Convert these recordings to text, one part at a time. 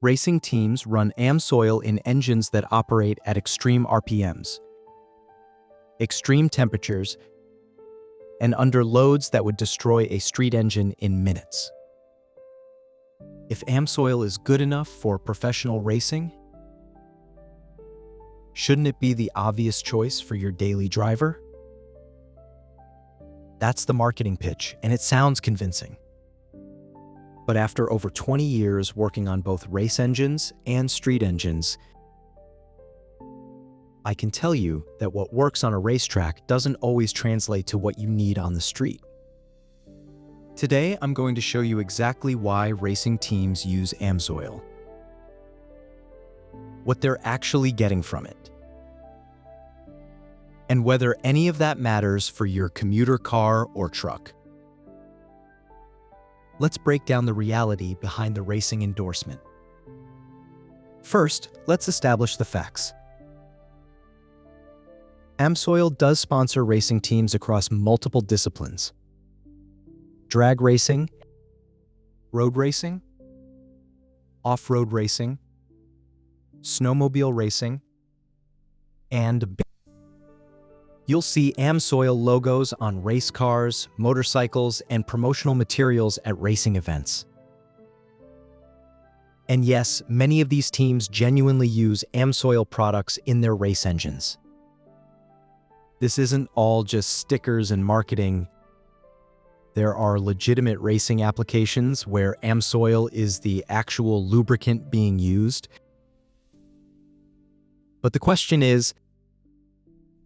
Racing teams run Amsoil in engines that operate at extreme RPMs, extreme temperatures, and under loads that would destroy a street engine in minutes. If Amsoil is good enough for professional racing, shouldn't it be the obvious choice for your daily driver? That's the marketing pitch, and it sounds convincing. But after over 20 years working on both race engines and street engines, I can tell you that what works on a racetrack doesn't always translate to what you need on the street. Today, I'm going to show you exactly why racing teams use Amsoil, what they're actually getting from it, and whether any of that matters for your commuter car or truck. Let's break down the reality behind the racing endorsement. First, let's establish the facts. Amsoil does sponsor racing teams across multiple disciplines: drag racing, road racing, off-road racing, snowmobile racing, and you'll see Amsoil logos on race cars, motorcycles, and promotional materials at racing events. And yes, many of these teams genuinely use Amsoil products in their race engines. This isn't all just stickers and marketing. There are legitimate racing applications where Amsoil is the actual lubricant being used. But the question is,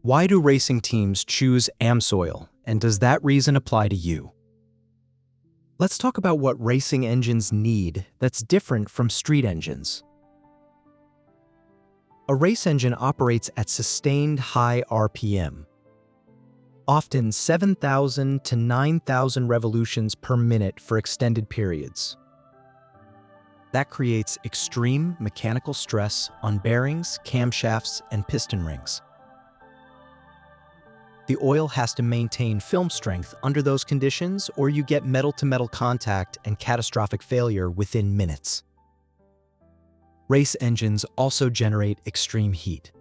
why do racing teams choose Amsoil, and does that reason apply to you? Let's talk about what racing engines need that's different from street engines. A race engine operates at sustained high RPM, often 7,000 to 9,000 revolutions per minute for extended periods. That creates extreme mechanical stress on bearings, camshafts, and piston rings. The oil has to maintain film strength under those conditions, or you get metal-to-metal contact and catastrophic failure within minutes. Race engines also generate extreme heat.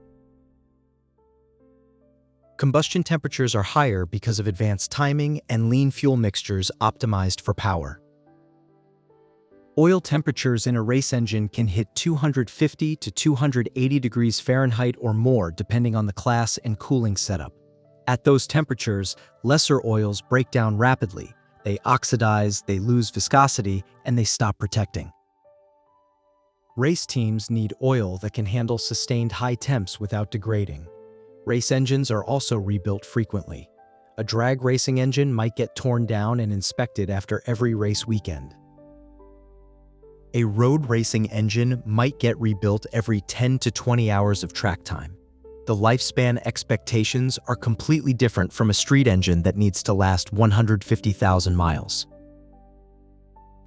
Combustion temperatures are higher because of advanced timing and lean fuel mixtures optimized for power. Oil temperatures in a race engine can hit 250 to 280 degrees Fahrenheit or more, depending on the class and cooling setup. At those temperatures, lesser oils break down rapidly. They oxidize, they lose viscosity, and they stop protecting. Race teams need oil that can handle sustained high temps without degrading. Race engines are also rebuilt frequently. A drag racing engine might get torn down and inspected after every race weekend. A road racing engine might get rebuilt every 10 to 20 hours of track time. The lifespan expectations are completely different from a street engine that needs to last 150,000 miles.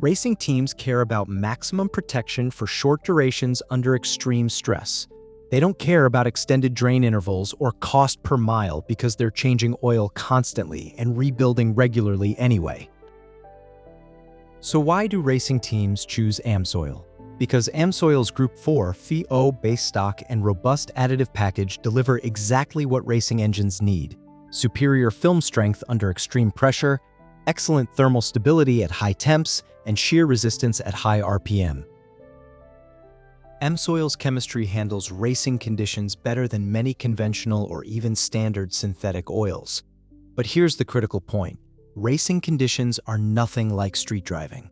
Racing teams care about maximum protection for short durations under extreme stress. They don't care about extended drain intervals or cost per mile because they're changing oil constantly and rebuilding regularly anyway. So why do racing teams choose Amsoil? Because Amsoil's Group 4 FeO base stock and robust additive package deliver exactly what racing engines need: superior film strength under extreme pressure, excellent thermal stability at high temps, and shear resistance at high RPM. Amsoil's chemistry handles racing conditions better than many conventional or even standard synthetic oils. But here's the critical point: racing conditions are nothing like street driving.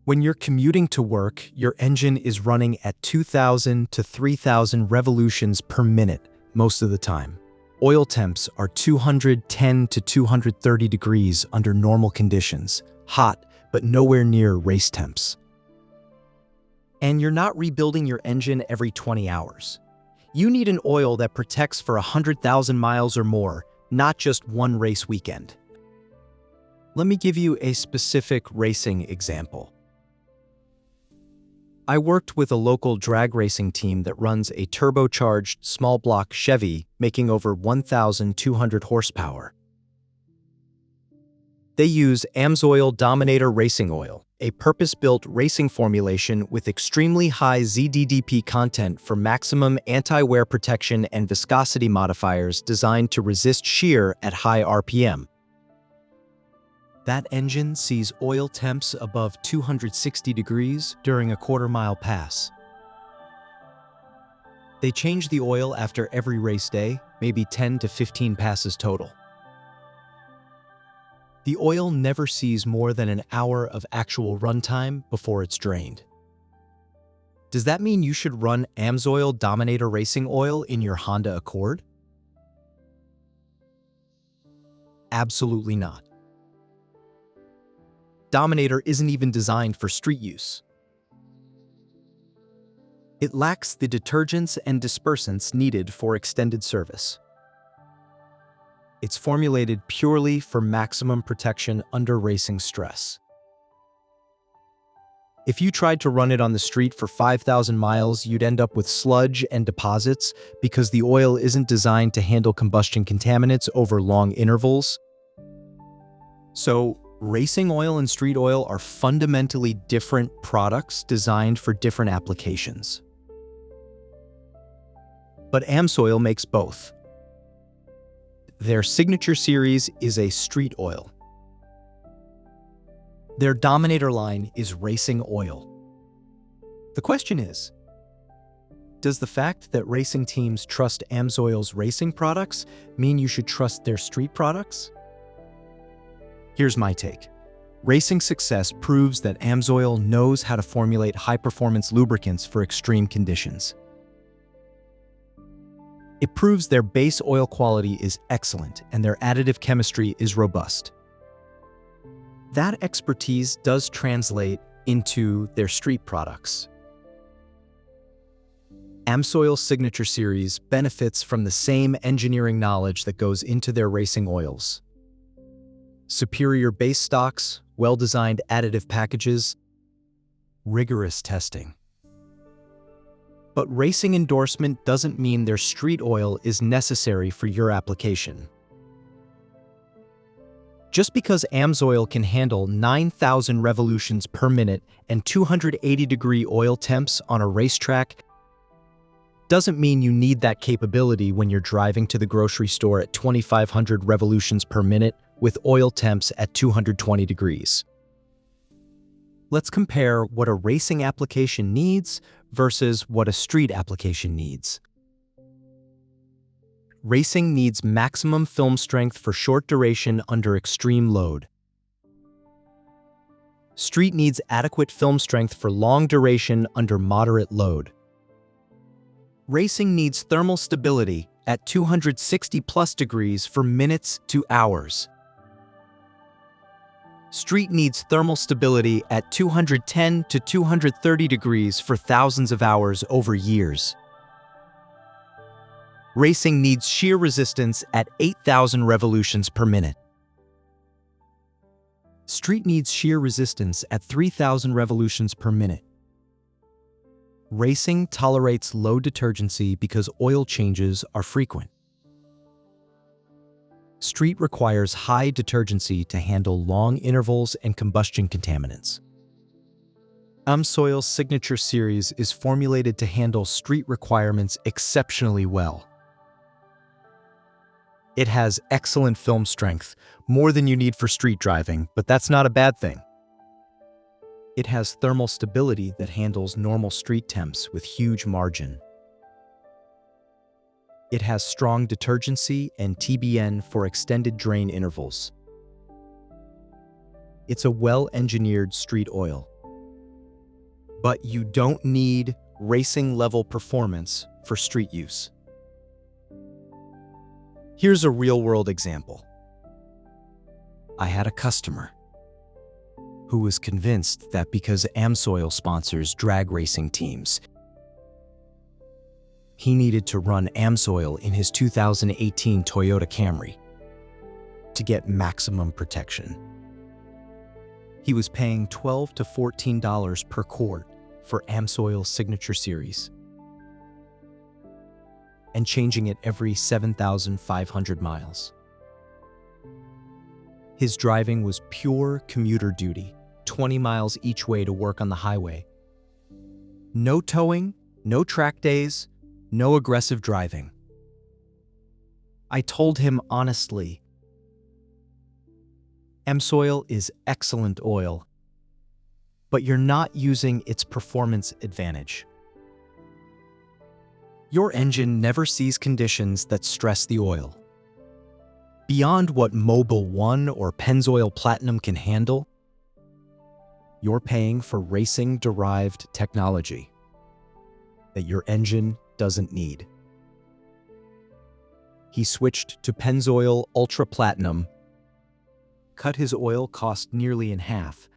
When you're commuting to work, your engine is running at 2,000 to 3,000 revolutions per minute most of the time. Oil temps are 210 to 230 degrees under normal conditions, hot, but nowhere near race temps. And you're not rebuilding your engine every 20 hours. You need an oil that protects for 100,000 miles or more, not just one race weekend. Let me give you a specific racing example. I worked with a local drag racing team that runs a turbocharged small block Chevy making over 1,200 horsepower. They use Amsoil Dominator racing oil, a purpose-built racing formulation with extremely high ZDDP content for maximum anti-wear protection and viscosity modifiers designed to resist shear at high RPM. That engine sees oil temps above 260 degrees during a quarter-mile pass. They change the oil after every race day, maybe 10 to 15 passes total. The oil never sees more than an hour of actual runtime before it's drained. Does that mean you should run Amsoil Dominator Racing Oil in your Honda Accord? Absolutely not. Dominator isn't even designed for street use. It lacks the detergents and dispersants needed for extended service. It's formulated purely for maximum protection under racing stress. If you tried to run it on the street for 5,000 miles, you'd end up with sludge and deposits because the oil isn't designed to handle combustion contaminants over long intervals. So, racing oil and street oil are fundamentally different products designed for different applications. But Amsoil makes both. Their signature series is a street oil. Their Dominator line is racing oil. The question is, does the fact that racing teams trust Amsoil's racing products mean you should trust their street products? Here's my take. Racing success proves that Amsoil knows how to formulate high-performance lubricants for extreme conditions. It proves their base oil quality is excellent and their additive chemistry is robust. That expertise does translate into their street products. Amsoil's signature series benefits from the same engineering knowledge that goes into their racing oils. Superior base stocks, well-designed additive packages, rigorous testing. But racing endorsement doesn't mean their street oil is necessary for your application. Just because Amsoil can handle 9,000 revolutions per minute and 280-degree oil temps on a racetrack doesn't mean you need that capability when you're driving to the grocery store at 2,500 revolutions per minute with oil temps at 220 degrees. Let's compare what a racing application needs versus what a street application needs. Racing needs maximum film strength for short duration under extreme load. Street needs adequate film strength for long duration under moderate load. Racing needs thermal stability at 260+ degrees for minutes to hours. Street needs thermal stability at 210 to 230 degrees for thousands of hours over years. Racing needs shear resistance at 8,000 revolutions per minute. Street needs shear resistance at 3,000 revolutions per minute. Racing tolerates low detergency because oil changes are frequent. Street requires high detergency to handle long intervals and combustion contaminants. Amsoil's signature series is formulated to handle street requirements exceptionally well. It has excellent film strength, more than you need for street driving, but that's not a bad thing. It has thermal stability that handles normal street temps with huge margin. It has strong detergency and TBN for extended drain intervals. It's a well-engineered street oil. But you don't need racing-level performance for street use. Here's a real-world example. I had a customer who was convinced that because Amsoil sponsors drag racing teams, he needed to run Amsoil in his 2018 Toyota Camry to get maximum protection. He was paying $12 to $14 per quart for Amsoil's signature series and changing it every 7,500 miles. His driving was pure commuter duty, 20 miles each way to work on the highway. No towing, no track days, no aggressive driving. I told him honestly, Amsoil is excellent oil, but you're not using its performance advantage. Your engine never sees conditions that stress the oil. Beyond what Mobil 1 or Pennzoil Platinum can handle, you're paying for racing-derived technology that your engine doesn't need. He switched to Pennzoil Ultra Platinum, cut his oil cost nearly in half,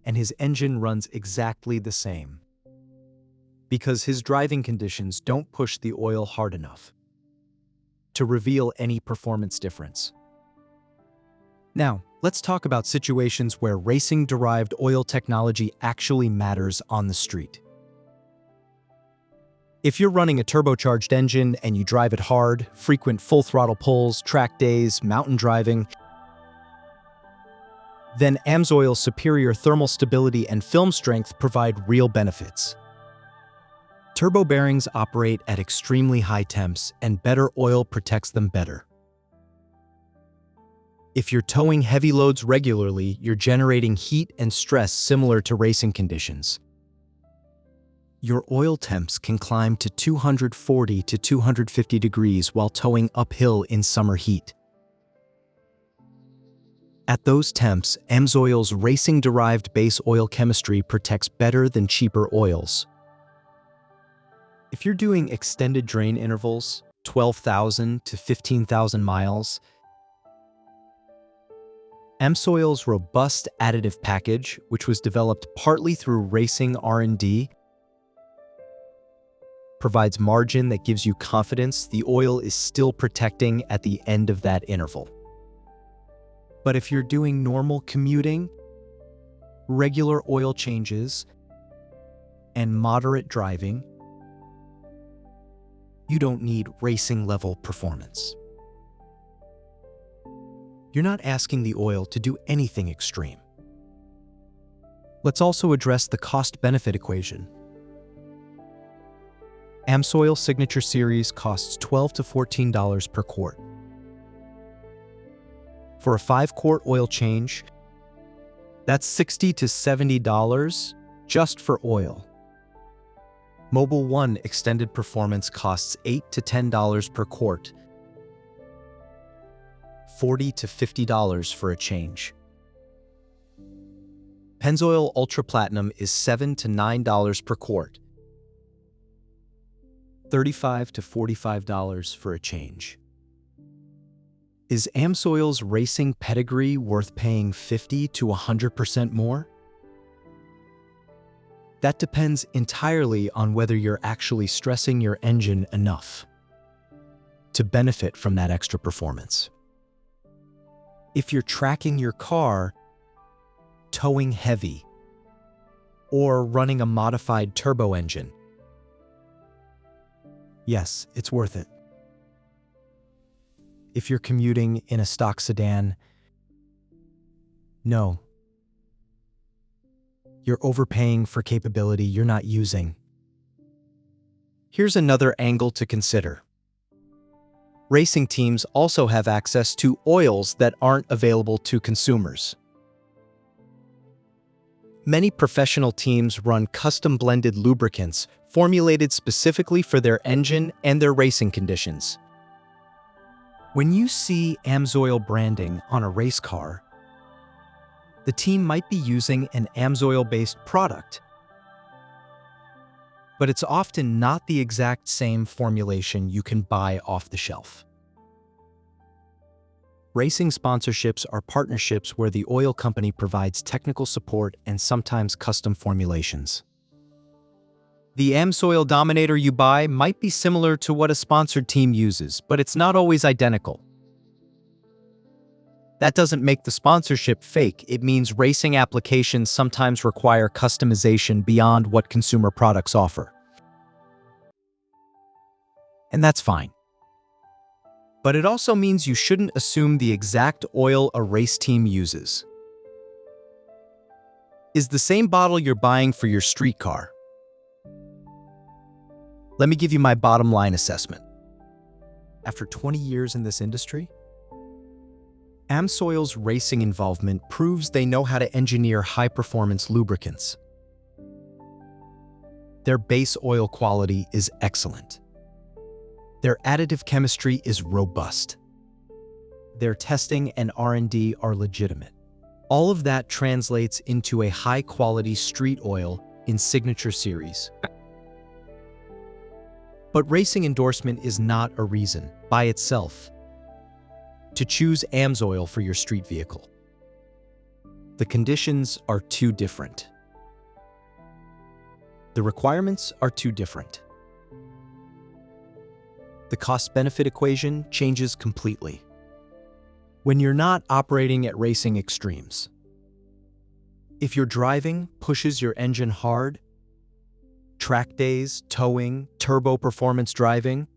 and his engine runs exactly the same because his driving conditions don't push the oil hard enough to reveal any performance difference. Now, let's talk about situations where racing-derived oil technology actually matters on the street. If you're running a turbocharged engine and you drive it hard, frequent full-throttle pulls, track days, mountain driving, then Amsoil's superior thermal stability and film strength provide real benefits. Turbo bearings operate at extremely high temps, and better oil protects them better. If you're towing heavy loads regularly, you're generating heat and stress similar to racing conditions. Your oil temps can climb to 240 to 250 degrees while towing uphill in summer heat. At those temps, Amsoil's racing-derived base oil chemistry protects better than cheaper oils. If you're doing extended drain intervals, 12,000 to 15,000 miles, Amsoil's robust additive package, which was developed partly through racing R&D, provides margin that gives you confidence the oil is still protecting at the end of that interval. But if you're doing normal commuting, regular oil changes, and moderate driving, you don't need racing-level performance. You're not asking the oil to do anything extreme. Let's also address the cost-benefit equation. Amsoil Signature Series costs $12 to $14 per quart. For a 5-quart oil change, that's $60 to $70 just for oil. Mobil 1 Extended Performance costs $8 to $10 per quart, $40 to $50 for a change. Pennzoil Ultra Platinum is $7 to $9 per quart, $35 to $45 for a change. Is Amsoil's racing pedigree worth paying 50 to 100% more? That depends entirely on whether you're actually stressing your engine enough to benefit from that extra performance. If you're tracking your car, towing heavy, or running a modified turbo engine, yes, it's worth it. If you're commuting in a stock sedan, no. You're overpaying for capability you're not using. Here's another angle to consider. Racing teams also have access to oils that aren't available to consumers. Many professional teams run custom-blended lubricants formulated specifically for their engine and their racing conditions. When you see Amsoil branding on a race car, the team might be using an Amsoil-based product, but it's often not the exact same formulation you can buy off the shelf. Racing sponsorships are partnerships where the oil company provides technical support and sometimes custom formulations. The Amsoil Dominator you buy might be similar to what a sponsored team uses, but it's not always identical. That doesn't make the sponsorship fake. It means racing applications sometimes require customization beyond what consumer products offer. And that's fine. But it also means you shouldn't assume the exact oil a race team uses. is the same bottle you're buying for your streetcar. Let me give you my bottom line assessment. After 20 years in this industry, Amsoil's racing involvement proves they know how to engineer high-performance lubricants. Their base oil quality is excellent. Their additive chemistry is robust. Their testing and R&D are legitimate. All of that translates into a high-quality street oil in Signature Series. But racing endorsement is not a reason, by itself, to choose Amsoil for your street vehicle. The conditions are too different. The requirements are too different. The cost-benefit equation changes completely when you're not operating at racing extremes. If your driving pushes your engine hard, track days, towing, turbo performance driving,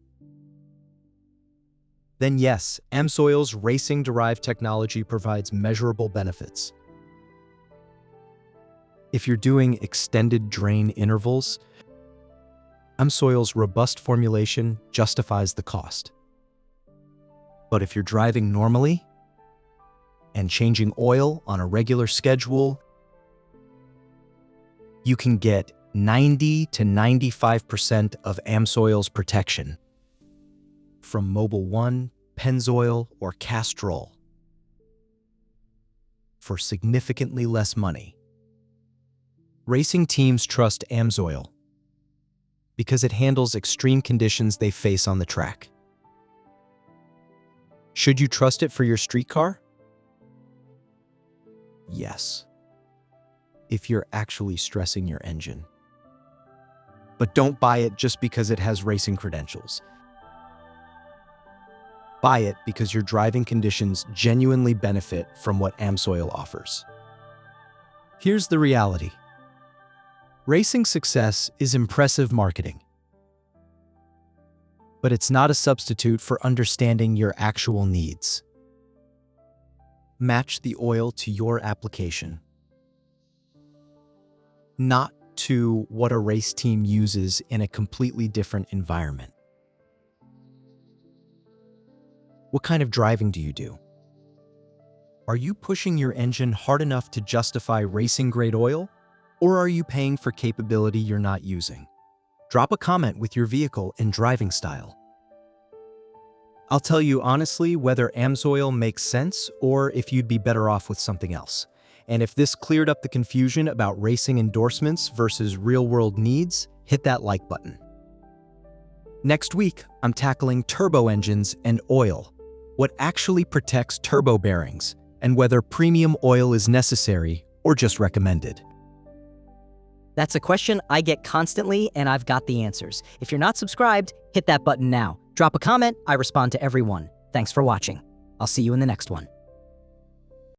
then yes, Amsoil's racing-derived technology provides measurable benefits. If you're doing extended drain intervals, Amsoil's robust formulation justifies the cost. But if you're driving normally and changing oil on a regular schedule, you can get 90 to 95% of Amsoil's protection from Mobil 1, Pennzoil, or Castrol for significantly less money. Racing teams trust Amsoil because it handles extreme conditions they face on the track. Should you trust it for your street car? Yes, if you're actually stressing your engine. But don't buy it just because it has racing credentials. Buy it because your driving conditions genuinely benefit from what Amsoil offers. Here's the reality. Racing success is impressive marketing, but it's not a substitute for understanding your actual needs. Match the oil to your application, not to what a race team uses in a completely different environment. What kind of driving do you do? Are you pushing your engine hard enough to justify racing-grade oil? Or are you paying for capability you're not using? Drop a comment with your vehicle and driving style. I'll tell you honestly whether Amsoil makes sense or if you'd be better off with something else. And if this cleared up the confusion about racing endorsements versus real-world needs, hit that like button. Next week, I'm tackling turbo engines and oil, what actually protects turbo bearings, and whether premium oil is necessary or just recommended. That's a question I get constantly, and I've got the answers. If you're not subscribed, hit that button now. Drop a comment, I respond to everyone. Thanks for watching. I'll see you in the next one.